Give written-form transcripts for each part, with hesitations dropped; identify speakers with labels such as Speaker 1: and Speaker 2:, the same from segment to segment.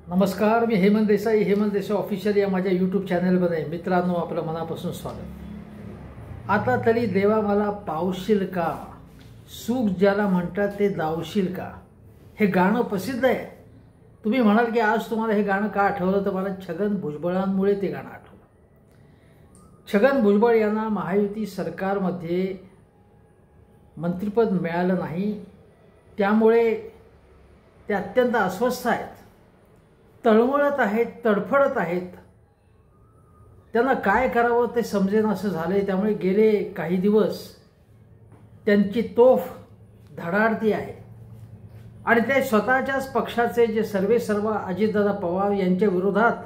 Speaker 1: नमस्कार, मी हेमंत देसाई ऑफिशियल या माझ्या यूट्यूब चॅनलमध्ये मित्रांनो आपलं मनापासून स्वागत। आता तरी देवा मला पावशील का, सुख ज्याला म्हणतात ते दावशील का, हे गाणं प्रसिद्ध आहे। तुम्ही म्हणाल की आज तुम्हाला हे गाणं का आठवलं, तर मला छगन भुजबळांमुळे ते गाणं आठवलं। छगन भुजबळ यांना महायुती सरकारमध्ये मंत्रिपद मिळालं नाही, त्यामुळे ते अत्यंत अस्वस्थ आहेत, तळमळत आहेत, तडफडत आहेत। त्यांना काय करावं ते समजेन असं झालंय। त्यामुळे गेले काही दिवस त्यांची तोफ धडाडती आहे आणि ते स्वतःच्याच पक्षाचे जे सर्वेसर्वा अजितदादा पवार यांच्या विरोधात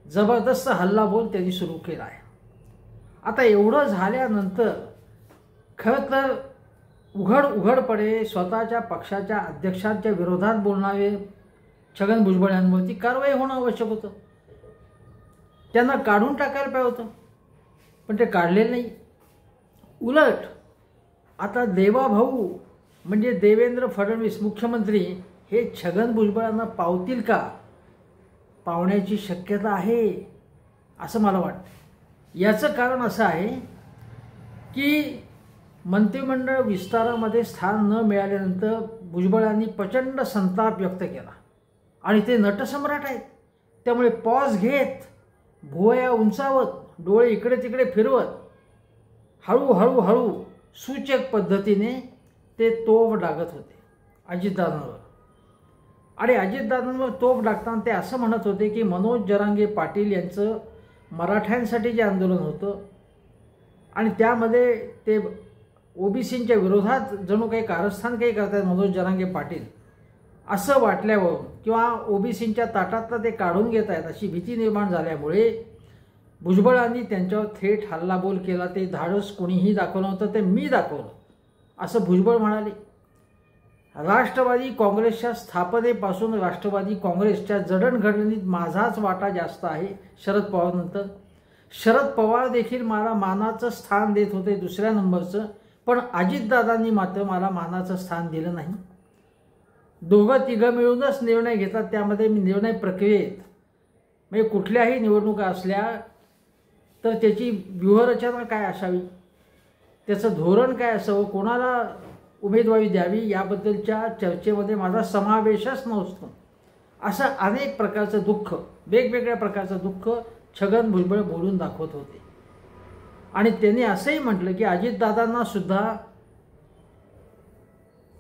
Speaker 1: जबरदस्त हल्लाबोल त्यांनी सुरू केला आहे। आता एवढं झाल्यानंतर खरं तर उघडपणे स्वतःच्या पक्षाच्या अध्यक्षांच्या विरोधात बोलणारे छगन भुजबळ यांवरती कारवाई होणं आवश्यक होतं। त्यांना काढून टाकायला पाहिजे होतं, पण ते काढलेलं नाही। उलट आता देवाभाऊ म्हणजे देवेंद्र फडणवीस मुख्यमंत्री हे छगन भुजबळांना पावतील का, पावण्याची शक्यता आहे असं मला वाटतं। याचं कारण असं आहे की मंत्रिमंडळ विस्तारामध्ये स्थान न मिळाल्यानंतर भुजबळांनी प्रचंड संताप व्यक्त केला आणि ते नटसम्राट आहेत, त्यामुळे पॉज घेत, भुवया उंचावत, डोळे इकडे तिकडे फिरवत हळूहळू सूचक पद्धतीने ते तोफ डागत होते अजितदादांवर। आणि अजितदादांवर तोफ डागताना ते असं म्हणत होते की मनोज जरांगे पाटील यांचं मराठ्यांसाठी जे आंदोलन होतं आणि त्यामध्ये ते ओबीसींच्या विरोधात जणू काही कारस्थान काही करतात मनोज जरांगे पाटील असं वाटल्यावर, किंवा ओबीसींच्या ताटातलं ते काढून घेत आहेत अशी भीती निर्माण झाल्यामुळे भुजबळांनी त्यांच्यावर थेट हल्लाबोल केला। ते धाडस कोणीही दाखवलं नव्हतं, ते मी दाखवलं असं भुजबळ म्हणाले। राष्ट्रवादी काँग्रेसच्या स्थापनेपासून राष्ट्रवादी काँग्रेसच्या जडणघडणीत माझाच वाटा जास्त आहे शरद पवारांनंतर। शरद पवार देखील मला मानाचं स्थान देत होते दुसऱ्या नंबरचं, पण अजितदादांनी मात्र मला मानाचं स्थान दिलं नाही। दोघं तिघं मिळूनच निर्णय घेतात, त्यामध्ये मी निर्णय प्रक्रियेत म्हणजे कुठल्याही निवडणुका असल्या तर त्याची व्यूहरचना काय असावी, त्याचं धोरण काय असावं, कोणाला उमेदवारी द्यावी याबद्दलच्या चर्चेमध्ये माझा समावेशच नसतो। असं अनेक प्रकारचं दुःख, वेगवेगळ्या प्रकारचं दुःख छगन भुजबळ बोलून दाखवत होते। आणि त्यांनी असंही म्हटलं की अजितदादांना सुद्धा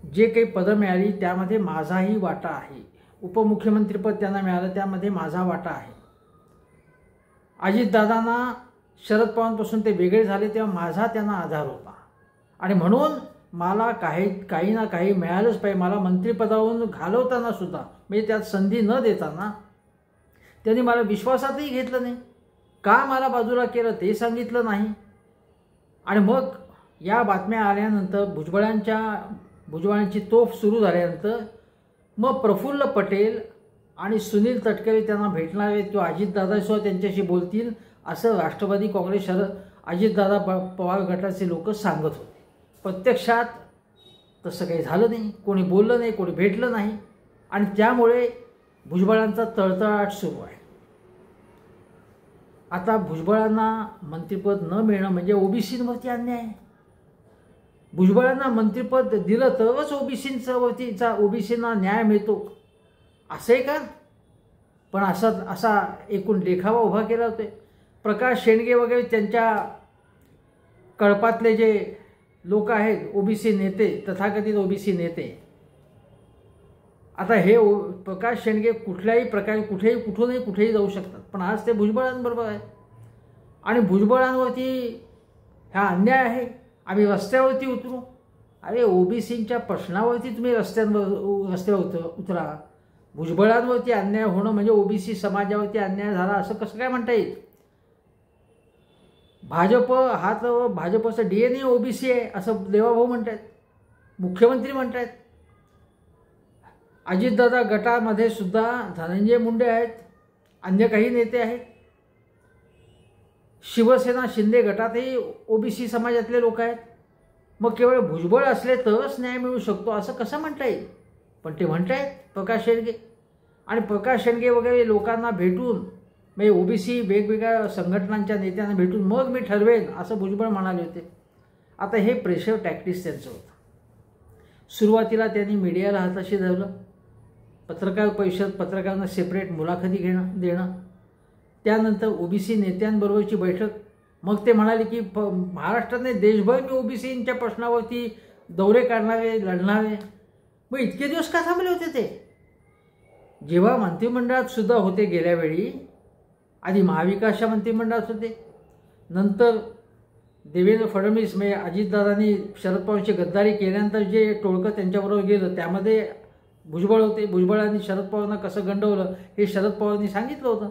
Speaker 1: जे काही पदं मिळाली त्यामध्ये माझाही वाटा आहे, उपमुख्यमंत्रीपद त्यांना मिळालं त्यामध्ये माझा वाटा आहे। अजितदादांना शरद पवारांपासून ते वेगळे झाले तेव्हा माझा त्यांना आधार होता आणि म्हणून मला काही ना काही मिळालंच पाहिजे। मला मंत्रिपदावरून घालवताना सुद्धा म्हणजे त्यात संधी न देताना त्यांनी मला विश्वासातही घेतलं नाही, का मला बाजूला केलं ते सांगितलं नाही। आणि मग या बातम्या आल्यानंतर भुजबळांची तोफ सुरू झाल्यानंतर मग प्रफुल्ल पटेल आणि सुनील तटकरे त्यांना भेटणार आहेत किंवा अजितदादासुद्धा त्यांच्याशी बोलतील असं राष्ट्रवादी काँग्रेस अजितदादा पवार गटाचे लोक सांगत होते। प्रत्यक्षात तसं काही झालं नाही, कोणी बोललं नाही, कोणी भेटलं नाही आणि त्यामुळे भुजबळांचा तळतळाट सुरू आहे। आता भुजबळांना मंत्रिपद न मिळणं म्हणजे ओबीसींवरती अन्याय आहे। भुजबळांना मंत्रिपद दिलं तरच ओबीसींना न्याय मिळतो असं आहे का? पण असा एकूण देखावा उभा केला होता। प्रकाश शेंडगे वगैरे त्यांच्या कळपातले जे लोक आहेत ओबीसी नेते, तथाकथित ओबीसी नेते, आता हे प्रकाश शेंडगे कुठल्याही प्रकारे कुठेही जाऊ शकतात, पण आज ते भुजबळांबरोबर आहेत आणि भुजबळांवरती हा अन्याय आहे, आम्ही रस्त्यावरती उतरू। अरे ओबीसींच्या प्रश्नावरती तुम्ही रस्त्यावर उतरा। भुजबळांवरती अन्याय होणं म्हणजे ओबीसी समाजावरती अन्याय झाला असं कसं काय म्हणता येईल? भाजपचं DNA ओबीसी आहे असं देवाभाऊ म्हणतात, मुख्यमंत्री म्हणतात। अजितदादा गटामध्ये सुद्धा धनंजय मुंडे आहेत, अन्य काही नेते आहेत। शिवसेना शिंदे गटातही ओबीसी समाजातले लोक आहेत। मग केवळ भुजबळ असले तरच न्याय मिळू शकतो असं कसं म्हणता येईल? पण ते म्हणतायत प्रकाश शेंडगे। आणि प्रकाश शेंडगे वगैरे लोकांना भेटून, म्हणजे ओबीसी वेगवेगळ्या संघटनांच्या नेत्यांना भेटून मग मी ठरवेन असं भुजबळ म्हणाले होते. आता हे प्रेशर टॅक्टिक्स त्यांचं होतं. सुरुवातीला त्यांनी मीडियाला हाताशी धरलं, पत्रकार परिषद, पत्रकारांना सेपरेट मुलाखती देणं, त्यानंतर ओबीसी नेत्यांबरोबरची बैठक. मग ते म्हणाले की महाराष्ट्राने देशभर मी ओबीसींच्या प्रश्नावरती दौरे काढणारे, लढणारे. मग इतके दिवस का थांबले होते ते? जेव्हा मंत्रिमंडळात सुद्धा होते गेल्या वेळी, आधी महाविकासच्या मंत्रिमंडळात होते, नंतर देवेंद्र फडणवीस म्हणजे अजितदादांनी शरद पवारांची गद्दारी केल्यानंतर जे टोळकं त्यांच्याबरोबर गेलं त्यामध्ये भुजबळ होते. भुजबळांनी शरद पवारांना कसं गंडवलं हे शरद पवारांनी सांगितलं होतं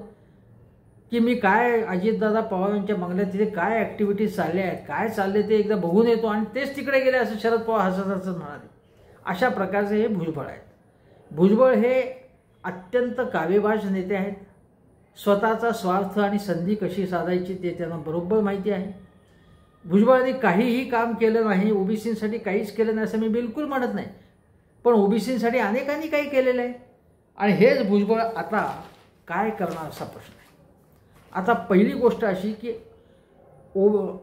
Speaker 1: की मी काय अजितदादा पवारांच्या बंगल्यात तिथे काय ॲक्टिव्हिटीज चालल्या आहेत, काय चालले ते एकदा बघून येतो आणि तेच तिकडे गेले असं शरद पवार हसत हसत म्हणाले. अशा प्रकारचे हे भुजबळ आहेत. भुजबळ हे अत्यंत कावेबाज नेते आहेत. स्वतःचा स्वार्थ आणि संधी कशी साधायची ते त्यांना बरोबर माहिती आहे. भुजबळांनी काहीही काम केलं नाही, ओबीसींसाठी काहीच केलं नाही असं मी बिलकुल म्हणत नाही, पण ओबीसींसाठी अनेकांनी काही केलेलं आहे. आणि हेच भुजबळ आता काय करणार असा प्रश्न आहे. आता पहिली गोष्ट अशी की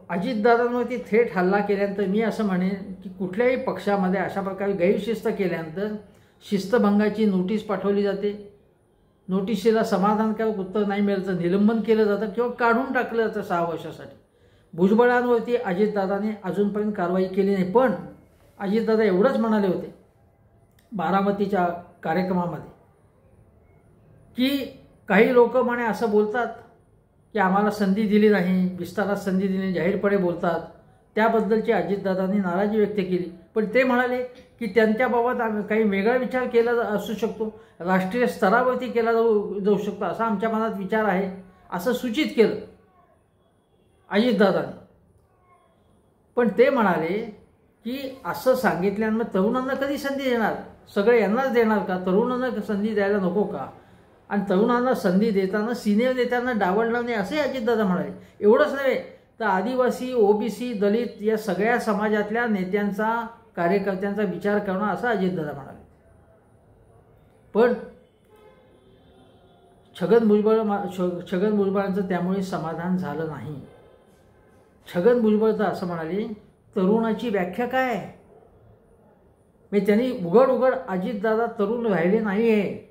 Speaker 1: अजितदादांवरती थेट हल्ला केल्यानंतर मी असं म्हणेन की कुठल्याही पक्षामध्ये अशा प्रकारे गैरशिस्त केल्यानंतर शिस्तभंगाची नोटीस पाठवली जाते. नोटिशीला समाधानकारक उत्तर नाही मिळालं तर निलंबन केलं जातं किंवा काढून टाकलं जातं 6 वर्षासाठी. भुजबळांवरती अजितदादाने अजूनपर्यंत कारवाई केली नाही. पण अजितदादा एवढंच म्हणाले होते बारामतीच्या कार्यक्रमामध्ये की काही लोक म्हणे असं बोलतात की आम्हाला संधी दिली नाही, विस्तारात संधी दिली, जाहीरपणे बोलतात. त्याबद्दलची अजितदादांनी नाराजी व्यक्त केली. पण ते म्हणाले की त्यांच्याबाबत काही वेगळा विचार केला असू शकतो, राष्ट्रीय स्तरावरती केला जाऊ शकतो असा आमच्या मनात विचार आहे असं सूचित केलं अजितदादांनी. पण ते म्हणाले की असं सांगितल्यानं तरुणांना कधी संधी देणार? सगळे यांनाच देणार का? तरुणांना संधी द्यायला नको का? आणि तरुणांना संधी देताना सिनियर नेत्यांना डावलणार नाही असे अजितदादा म्हणाले. एवढंच नव्हे तर आदिवासी, ओबीसी, दलित या सगळ्या समाजातल्या नेत्यांचा, कार्यकर्त्यांचा विचार करणं असं अजितदादा म्हणाले. पण छगन भुजबळांचं त्यामुळे समाधान झालं नाही. छगन भुजबळ तर असं म्हणाले तरुणाची व्याख्या काय आहे? म्हणजे त्यांनी उघड अजितदादा तरुण राहिले नाही आहे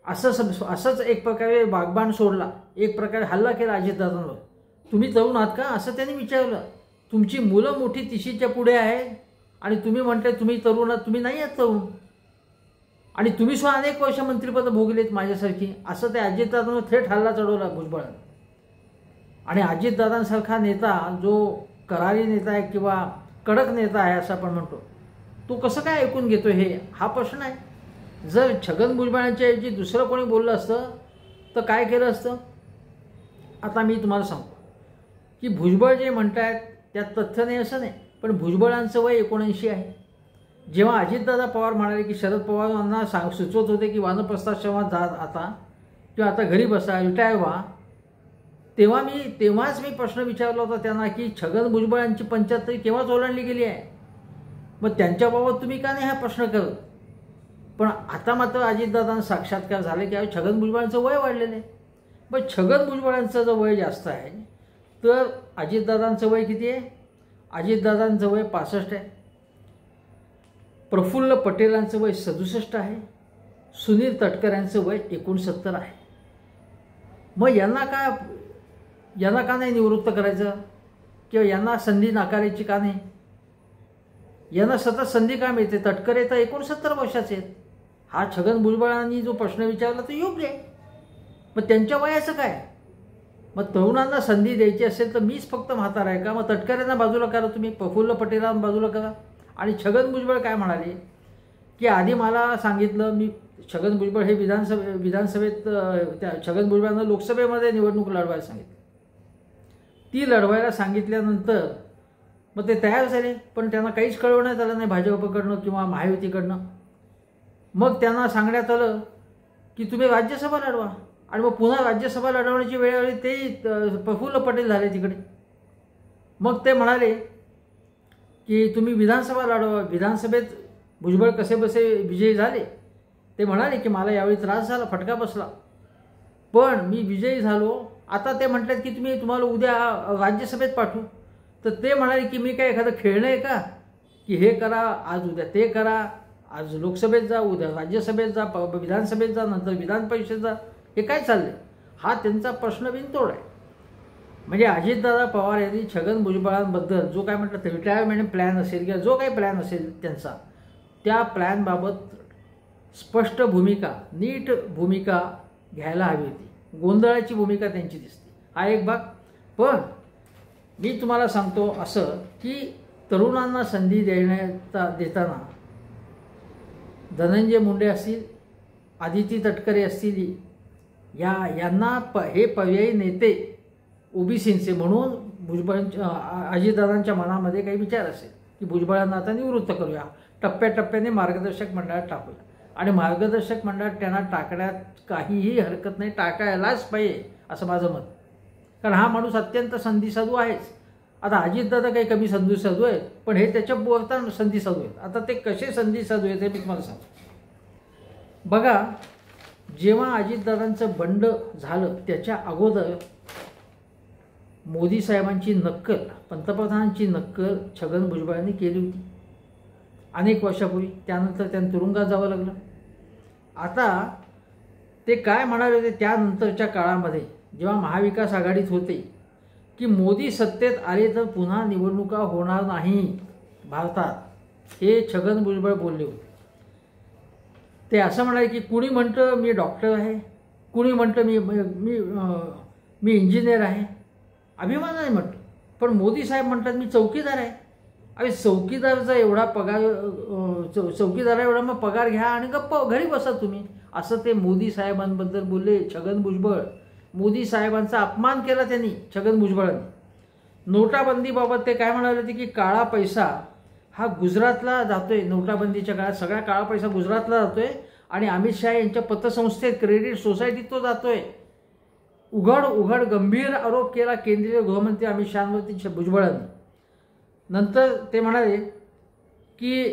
Speaker 1: असंच एक प्रकारे बागबान सोडला, एक प्रकारे हल्ला केला अजितदादांवर. तुम्ही तरुण आहात का असं त्यांनी विचारलं. तुमची मुलं मोठी 30च्या पुढे आहे आणि तुम्ही म्हणताय तुम्ही तरुण आहात. तुम्ही नाही आहात तरुण आणि तुम्ही सुद्धा अनेक वर्ष मंत्रिपद भोगलेत माझ्यासारखी असं ते अजितदादांवर थेट हल्ला चढवला भुजबळांनी. आणि अजितदादांसारखा नेता जो करारी नेता आहे किंवा कडक नेता आहे असं आपण म्हणतो, तो कसं काय ऐकून घेतो हा प्रश्न आहे. जर छगन भुजबळांच्या ऐवजी दुसरं कोणी बोललं असतं तर काय केलं असतं? आता मी तुम्हाला सांगतो की भुजबळ जे म्हणतायत त्यात तथ्य नाही असं नाही, पण भुजबळांचं वय 79 आहे. जेव्हा अजितदादा पवार म्हणाले की शरद पवार यांना सुचवत होते की वानप्रस्थाश्रमात जा आता किंवा आता घरी बसा, रिटायर व्हा, तेव्हाच मी प्रश्न विचारला होता त्यांना की छगन भुजबळांची 75 केव्हाच ओलांडली गेली आहे, मग त्यांच्याबाबत तुम्ही का नाही हा प्रश्न करत? पण आता मात्र अजितदादांना साक्षात्कार झाले की छगन भुजबळांचं वय वाढलेलं आहे. मग छगन भुजबळांचं जर वय जास्त आहे तर अजितदादांचं वय किती आहे? अजितदादांचं वय 65 आहे. प्रफुल्ल पटेलांचं वय 67 आहे. सुनील तटकऱ्यांचं वय 69 आहे. मग यांना का नाही निवृत्त करायचं किंवा यांना संधी नाकारायची का नाही? यांना सतत संधी का मिळते? तटकरे तर 69 वर्षाचे आहेत. हा छगन भुजबळांनी जो प्रश्न विचारला तो योग्य आहे. मग त्यांच्या वयाचं काय? मग तरुणांना संधी द्यायची असेल तर मीच फक्त म्हातारा आहे का? मग तटकऱ्यांना बाजूला करा तुम्ही, प्रफुल्ल पटेलांना बाजूला करा. आणि छगन भुजबळ काय म्हणाले की आधी मला सांगितलं, मी छगन भुजबळ हे विधानसभेत त्या छगन भुजबळांना लोकसभेमध्ये निवडणूक लढवायला सांगितली. ती लढवायला सांगितल्यानंतर मग ते तयार झाले, पण त्यांना काहीच कळवण्यात आलं नाही भाजपकडनं किंवा महायुतीकडनं. मग त्यांना सांगण्यात आलं की तुम्ही राज्यसभा लढवा. आणि मग पुन्हा राज्यसभा लढवण्याची वेळ आली, ते प्रफुल्ल पटेल झाले तिकडे. मग ते म्हणाले की तुम्ही विधानसभा लढवा. विधानसभेत भुजबळ कसे बसे विजयी झाले ते म्हणाले की मला यावेळी त्रास झाला, फटका बसला, पण मी विजयी झालो. आता ते म्हणतात की तुम्हाला उद्या राज्यसभेत पाठवू. तर ते म्हणाले की मी काय एखादं खेळणं आहे का की हे करा, आज उद्या ते करा, आज लोकसभेत जा, उद्या राज्यसभेत जा, विधानसभेत जा, नंतर विधान परिषदेत जा. हे काय चाललंय? हा त्यांचा प्रश्न बिनतोड आहे. म्हणजे अजितदादा पवार यांनी छगन भुजबळांबद्दल जो काय म्हटलं रिटायरमेंट प्लॅन असेल किंवा जो काही प्लॅन असेल त्यांचा, त्या प्लॅनबाबत स्पष्ट भूमिका, नीट भूमिका घ्यायला हवी होती. गोंधळाची भूमिका त्यांची दिसते, हा एक भाग. पण मी तुम्हाला सांगतो असं की तरुणांना संधी देताना धनंजय मुंडे असतील, आदिती तटकरे असतील, यांना हे पर्यायी नेते ओबीसींचे म्हणून अजितदादांच्या मनामध्ये काही विचार असेल की भुजबळांना आता निवृत्त करूया, टप्प्याटप्प्याने मार्गदर्शक मंडळात टाकूया. आणि मार्गदर्शक मंडळात त्यांना टाकण्यात काहीही हरकत नाही, टाकायलाच पाहिजे असं माझं मत. कारण हा माणूस अत्यंत संधीसाधू आहेच. आता अजितदादा काही कमी संधीसाधू आहेत, पण हे त्याच्या बोलता संधीसाधू आहेत. आता ते कसे संधीसाधू आहेत हे मी तुम्हाला सांगतो. बघा, जेव्हा अजितदादांचं बंड झालं त्याच्या अगोदर मोदी साहेबांची नक्कल, पंतप्रधानांची नक्कल छगन भुजबळांनी केली होती अनेक वर्षापूर्वी. त्यानंतर त्यांना तुरुंगात जावं लागलं. आता ते काय म्हणाले होते त्यानंतरच्या काळामध्ये जेव्हा महाविकास आघाडीत होते की मोदी सत्तेत आले तर पुन्हा निवडणुका होणार नाही भारतात, हे छगन भुजबळ बोलले होते. ते असं म्हणाले की कुणी म्हणतं मी डॉक्टर आहे, कुणी म्हणतं मी इंजिनियर आहे, अभिमानाने म्हणतो. पण मोदी साहेब म्हणतात मी चौकीदार आहे. अरे चौकीदारचा एवढा पगार, चौकीदारा एवढा मग पगार घ्या आणि गप्प घरी बसा तुम्ही, असं ते मोदी साहेबांबद्दल बोलले छगन भुजबळ. मोदी साहेबांचा अपमान केला त्यांनी छगन भुजबळांनी. नोटाबंदीबाबत ते काय म्हणाले होते की काळा पैसा हा गुजरातला जातोय, नोटाबंदीच्या काळात सगळा काळा पैसा गुजरातला जातोय आणि अमित शहा यांच्या पतसंस्थेत क्रेडिट सोसायटीत तो जातोय. उघड गंभीर आरोप केला केंद्रीय गृहमंत्री अमित शहांवरती भुजबळांनी. नंतर ते म्हणाले की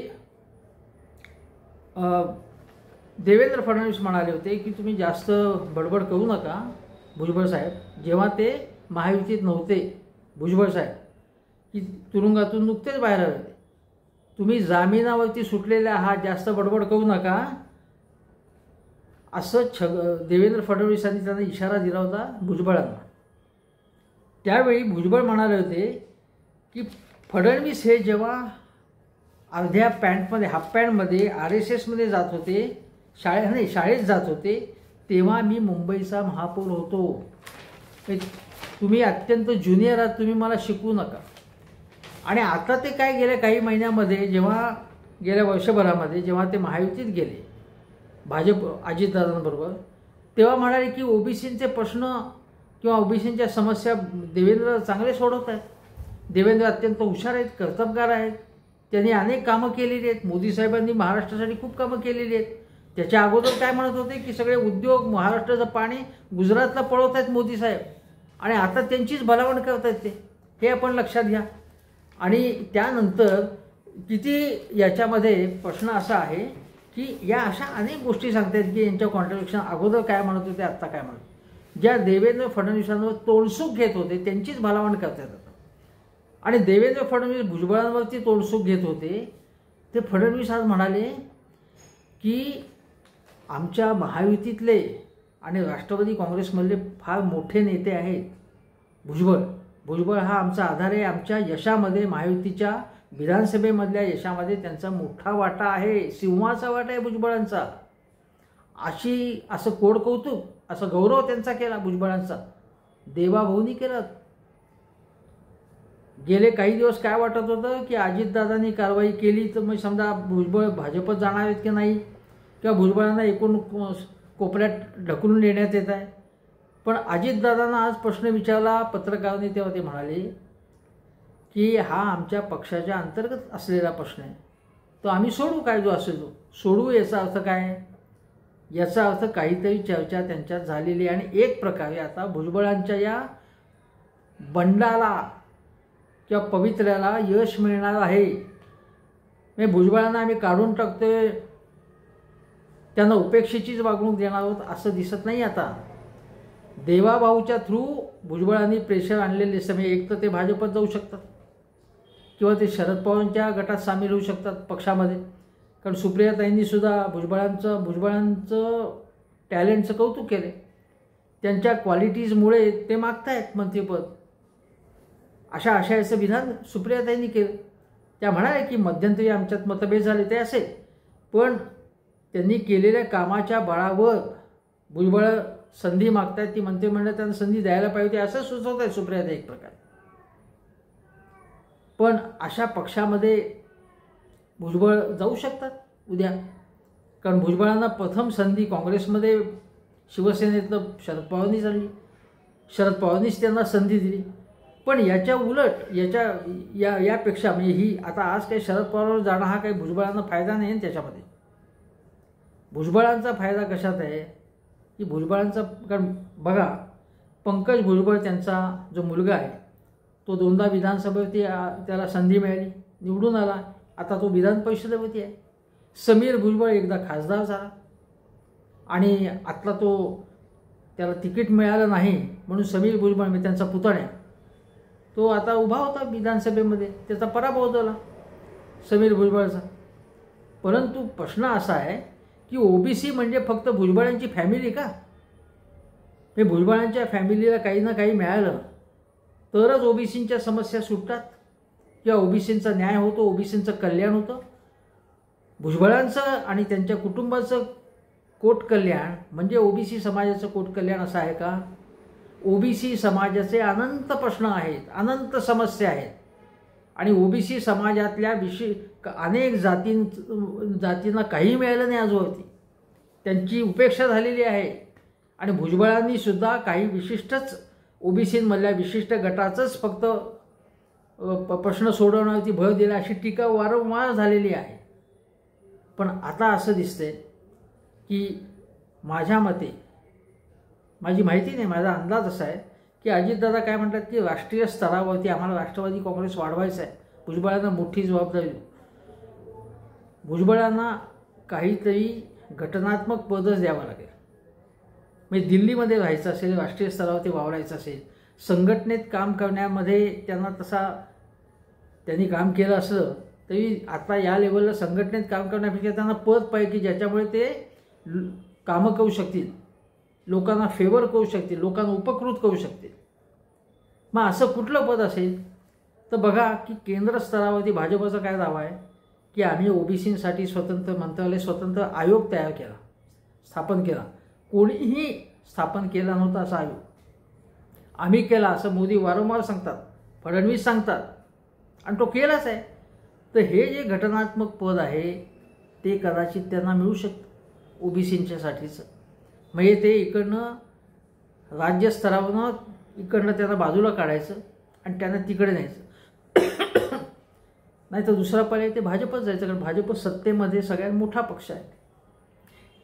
Speaker 1: देवेंद्र फडणवीस म्हणाले होते की तुम्ही जास्त बडबड करू नका भुजबळ साहेब, जेव्हा ते महायुतीत नव्हते भुजबळ साहेब, की तुरुंगातून नुकतेच बाहेर आले होते, तुम्ही जामिनावरती सुटलेले आहात, जास्त बडबड करू नका, असं देवेंद्र फडणवीसांनी त्यांना इशारा दिला होता भुजबळांना. त्यावेळी भुजबळ म्हणाले होते की फडणवीस हे जेव्हा अर्ध्या पॅन्टमध्ये, हाफ पॅन्टमध्ये RSSमध्ये जात होते, शाळेत जात होते, तेव्हा मी मुंबईचा महापौर होतो. तुम्ही अत्यंत ज्युनियर आहात, तुम्ही मला शिकवू नका. आणि आता ते काय गेल्या काही महिन्यामध्ये, जेव्हा गेल्या वर्षभरामध्ये जेव्हा ते महायुतीत गेले भाजप अजितदादांबरोबर, तेव्हा म्हणाले की ओबीसींचे प्रश्न किंवा ओबीसींच्या समस्या देवेंद्र चांगले सोडवत आहेत. देवेंद्र अत्यंत हुशार आहेत, कर्तबगार आहेत, त्यांनी अनेक कामं केलेली आहेत. मोदी साहेबांनी महाराष्ट्रासाठी खूप कामं केलेली आहेत. त्याच्या अगोदर काय म्हणत होते की सगळे उद्योग, महाराष्ट्राचं पाणी गुजरातला पळवत आहेत मोदी साहेब, आणि आता त्यांचीच भलावण करत आहेत ते, हे आपण लक्षात घ्या. आणि त्यानंतर किती याच्यामध्ये प्रश्न असा आहे की या अशा अनेक गोष्टी सांगतात की यांच्या कॉन्ट्रडिक्शन, अगोदर काय म्हणत होते, आत्ता काय म्हणत. ज्या देवेंद्र फडणवीसांवर तोडसूक घेत होते त्यांचीच भलावण करतात आता. आणि देवेंद्र फडणवीस भुजबळांवरती तोडसूक घेत होते, ते फडणवीस आज म्हणाले की आमच्या महायुतीतले आणि राष्ट्रवादी काँग्रेसमधले फार मोठे नेते आहेत भुजबळ हा आमचा आधार आहे, आमच्या यशामध्ये, महायुतीच्या विधानसभेमधल्या यशामध्ये त्यांचा मोठा वाटा आहे, सिंहाचा वाटा आहे भुजबळांचा. असं कोड कौतुक, असं गौरव त्यांचा केला भुजबळांचा, देवाभाऊनी केला. गेले काही दिवस काय वाटत होतं की अजितदादांनी कारवाई केली तर मग समजा भुजबळ भाजपत जाणार आहेत की नाही, किंवा भुजबळांना एकूण कोपऱ्यात ढकलून नेण्यात येत आहे. पण अजितदादांना आज प्रश्न विचारला पत्रकारांनी, तेव्हा ते म्हणाले की हा आमच्या पक्षाच्या अंतर्गत असलेला प्रश्न आहे, तो आम्ही सोडू, काय जो असेल तो सोडू. याचा अर्थ काय? याचा अर्थ काहीतरी चर्चा त्यांच्यात झालेली आहे आणि एक प्रकारे आता भुजबळांच्या या बंडाला किंवा पवित्र्याला यश मिळणार आहे. म्हणजे भुजबळांना आम्ही काढून टाकतोय, त्यांना उपेक्षेचीच वागणूक देणार आहोत असं दिसत नाही. आता देवाभाऊच्या थ्रू भुजबळांनी प्रेशर आणलेले समय एक तर ते भाजपत जाऊ शकतात किंवा ते शरद पवारांच्या गटात सामील होऊ शकतात पक्षामध्ये. कारण सुप्रियाताईंनी सुद्धा भुजबळांचं टॅलेंटचं कौतुक केले. त्यांच्या क्वालिटीजमुळे ते मागतायत मंत्रिपद. अशा आशयाचं विधान सुप्रियाताईंनी केलं. त्या म्हणाल्या की मध्यंतरी आमच्यात मतभेद झाले ते असेल, पण त्यांनी केलेल्या कामाच्या बळावर भुजबळ संधी मागतायत. ती मंत्रिमंडळ त्यांना संधी द्यायला पाहिजे असं सुचवत आहे सुप्रियाताई एक प्रकारे. पण अशा पक्षामध्ये भुजबळ जाऊ शकतात उद्या. कारण भुजबळांना प्रथम संधी काँग्रेसमध्ये शिवसेनेतनं शरद पवारांनीच आणली. शरद पवारांनीच त्यांना संधी दिली. पण याच्या उलट यापेक्षा म्हणजे ही आता आज काही शरद पवारांवर जाणं हा काही भुजबळांना फायदा नाही. त्याच्यामध्ये भुजबळांचा फायदा कशात आहे की भुजबळांचा, कारण बघा पंकज भुजबळ त्यांचा जो मुलगा आहे तो 2दा विधानसभेवरती त्याला संधी मिळाली, निवडून आला. आता तो विधान परिषदेवरती आहे. समीर भुजबळ एकदा खासदार झाला आणि आत्ता त्याला तिकीट मिळालं नाही म्हणून समीर भुजबळ म्हणजे त्यांचा पुतण्या तो आता उभा होता विधानसभेमध्ये. त्याचा पराभव झाला समीर भुजबळचा. परंतु प्रश्न असा आहे की ओबीसी म्हणजे फक्त भुजबळांची फॅमिली का? हे भुजबळांच्या फॅमिलीला काही ना काही मिळालं तरच ओबीसींच्या समस्या सुटतात किंवा ओबीसींचा न्याय होतो, ओबीसींचं कल्याण होतं. भुजबळांचं आणि त्यांच्या कुटुंबाचं कोट कल्याण म्हणजे ओबीसी समाजाचं कोट कल्याण असं आहे का? ओबीसी समाजाचे अनंत प्रश्न आहेत, अनंत समस्या आहेत आणि ओबीसी समाजातल्या अनेक जातींना काही मिळालं नाही आजवरती. त्यांची उपेक्षा झालेली आहे आणि भुजबळांनी सुद्धा काही विशिष्टच ओबीसीमधल्या विशिष्ट गटाचंच फक्त प्रश्न सोडवण्यावरती भर दिला अशी टीका वारंवार झालेली आहे. पण आता असं दिसतंय की माझ्या मते, माझी माहिती नाही, माझा अंदाज असा आहे की अजितदादा काय म्हणतात की राष्ट्रीय स्तरावरती आम्हाला राष्ट्रवादी काँग्रेस वाढवायचं आहे. भुजबळांना मोठी जबाबदारी. भुजबळांना काहीतरी घटनात्मक पदच द्यावं लागेल. म्हणजे दिल्लीमध्ये राहायचं असेल, राष्ट्रीय स्तरावरती वावरायचं असेल, संघटनेत काम करण्यामध्ये त्यांनी काम केलं असलं तरी आता या लेवलला संघटनेत काम करण्यापेक्षा त्यांना पद पाहिजे की ज्याच्यामुळे ते कामं करू शकतील, लोकांना फेवर करू शकतील, लोकांना उपकृत करू शकतील. मग असं कुठलं पद असेल तर बघा की केंद्र स्तरावरती भाजपचा काय दावा आहे की आम्ही ओबीसींसाठी स्वतंत्र मंत्रालय, स्वतंत्र आयोग तयार केला, स्थापन केला. कोणीही स्थापन केला नव्हता असा आयोग आम्ही केला असं मोदी वारंवार सांगतात, फडणवीस सांगतात आणि तो केलाच आहे. तर हे जे घटनात्मक पद आहे ते कदाचित त्यांना मिळू शकतं ओबीसींच्यासाठीचं. म्हणजे ते इकडनं राज्यस्तरावरनं इकडनं त्यांना बाजूला काढायचं आणि त्यांना तिकडे न्यायचं. नाही तर दुसरा पर्याय ते भाजपच जायचं. कारण भाजप सत्तेमध्ये सगळ्यात मोठा पक्ष आहे.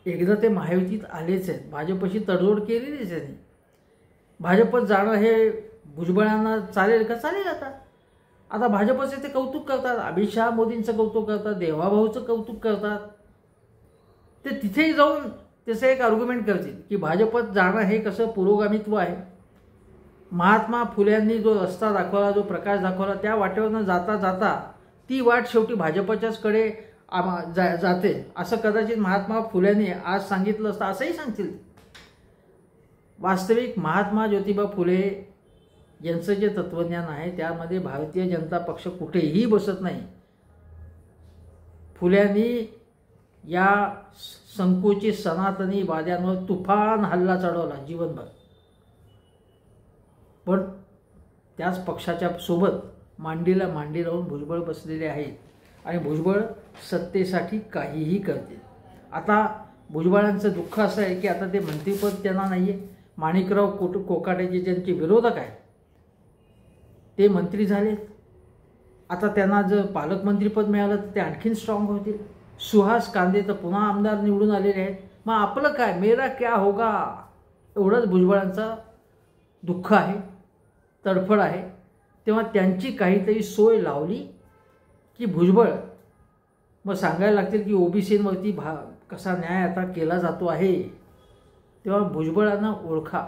Speaker 1: एकदा ते महायुतीत आलेच आहेत, भाजपशी तडजोड केलेलीच आहे. भाजपत जाणं हे भुजबळांना चालेल का? चालेल. आता भाजपचे ते कौतुक करतात, अमित शहा मोदींचं कौतुक करतात, देवाभाऊचं कौतुक करतात. ते तिथेही जाऊन त्याचं एक आर्ग्युमेंट करतील की भाजपत जाणं हे कसं पुरोगामित्व आहे. महात्मा फुल्यांनी जो रस्ता दाखवला, जो प्रकाश दाखवला, त्या वाटेवरनं जाता जाता ती वाट शेवटी भाजपच्याचकडे जाते असं कदाचित महात्मा फुल्यांनी आज सांगितलं असतं, असंही सांगतील. वास्तविक महात्मा ज्योतिबा फुले यांचं जे तत्त्वज्ञान आहे त्यामध्ये भारतीय जनता पक्ष कुठेही बसत नाही. फुल्यांनी या संकुचित सनातनी वाद्यांवर तुफान हल्ला चढवला जीवनभर. पण त्याच पक्षाच्या सोबत मांडीला मांडी लावून भुजबळ बसलेले आहेत आणि भुजबळ सत्तेसाठी काहीही करतील. आता भुजबळांचं दुःख असं आहे की आता ते मंत्रिपद त्यांना नाही आहे. माणिकराव कोकाटे जे ज्यांचे विरोधक आहेत ते मंत्री झालेत. आता त्यांना जर पालकमंत्रीपद मिळालं तर ते आणखीन स्ट्रॉंग होतील. सुहास कांदे तर पुन्हा आमदार निवडून आलेले आहेत. मग आपलं काय, मेरा क्या होगा, एवढंच भुजबळांचं दुःख आहे, तडफड आहे. तेव्हा त्यांची काहीतरी सोय लावली की भुजबळ मग सांगायला लागतील की ओबीसींवरती कसा न्याय आता केला जातो आहे, तेव्हा भुजबळांना ओळखा.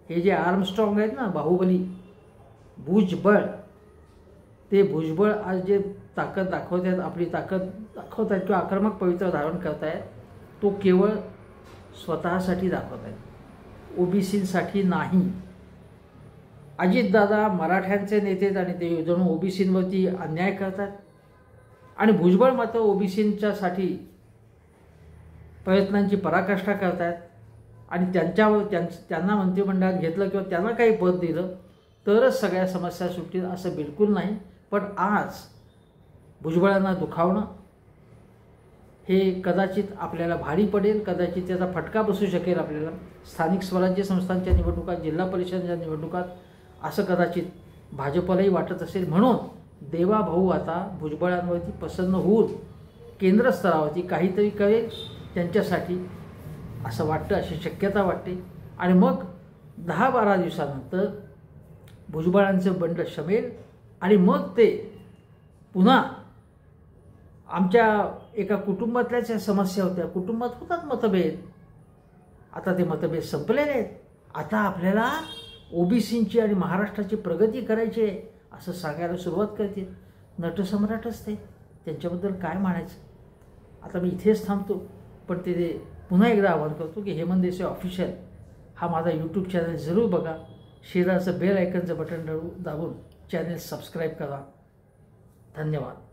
Speaker 1: हे जे आर्मस्ट्रॉंग आहेत ना, बाहुबली भुजबळ, ते भुजबळ आज जे ताकद दाखवत आहेत, आपली ताकद दाखवत आहेत किंवा आक्रमक पवित्र धारण करत आहेत, तो केवळ स्वतःसाठी दाखवत आहेत, ओबीसींसाठी नाही. अजितदादा मराठ्यांचे नेते आणि ते जणू ओबीसींवरती अन्याय करतात आणि भुजबळ मात्र ओबीसींच्यासाठी प्रयत्नांची पराकाष्ठा करतात आणि त्यांना मंत्रिमंडळात घेतलं किंवा त्यांना काही पद दिलं तरच सगळ्या समस्या सुटतील असं बिलकुल नाही. पण आज भुजबळांना दुखावणं हे कदाचित आपल्याला भारी पडेल, कदाचित त्याचा फटका बसू शकेल आपल्याला. स्थानिक स्वराज्य संस्थांच्या निवडणुकात, जिल्हा परिषदेच्या निवडणुकात असं कदाचित भाजपलाही वाटत असेल. म्हणून देवाभाऊ आता भुजबळांवरती प्रसन्न होऊन केंद्र स्तरावरती काहीतरी करेल त्यांच्यासाठी असं वाटतं, अशी शक्यता वाटते. आणि मग 10-12 दिवसानंतर भुजबळांचं बंड शमेल आणि मग ते पुन्हा आमच्या एका कुटुंबातल्याच समस्या होत्या, कुटुंबात होतात मतभेद, आता ते मतभेद संपलेले आहेत. आता आपल्याला ओबीसींची आणि महाराष्ट्राची प्रगती करायची आहे असं सांगायला सुरुवात करते. नटसम्राटच ते, त्यांच्याबद्दल काय म्हणायचं. आता मी इथेच थांबतो, पण ते पुन्हा एकदा आवाहन करतो की हेमंत देसाई ऑफिशियल हा माझा यूट्यूब चॅनल जरूर बघा. शेजारचं बेल आयकनचं बटन दाबून चॅनल सबस्क्राईब करा. धन्यवाद.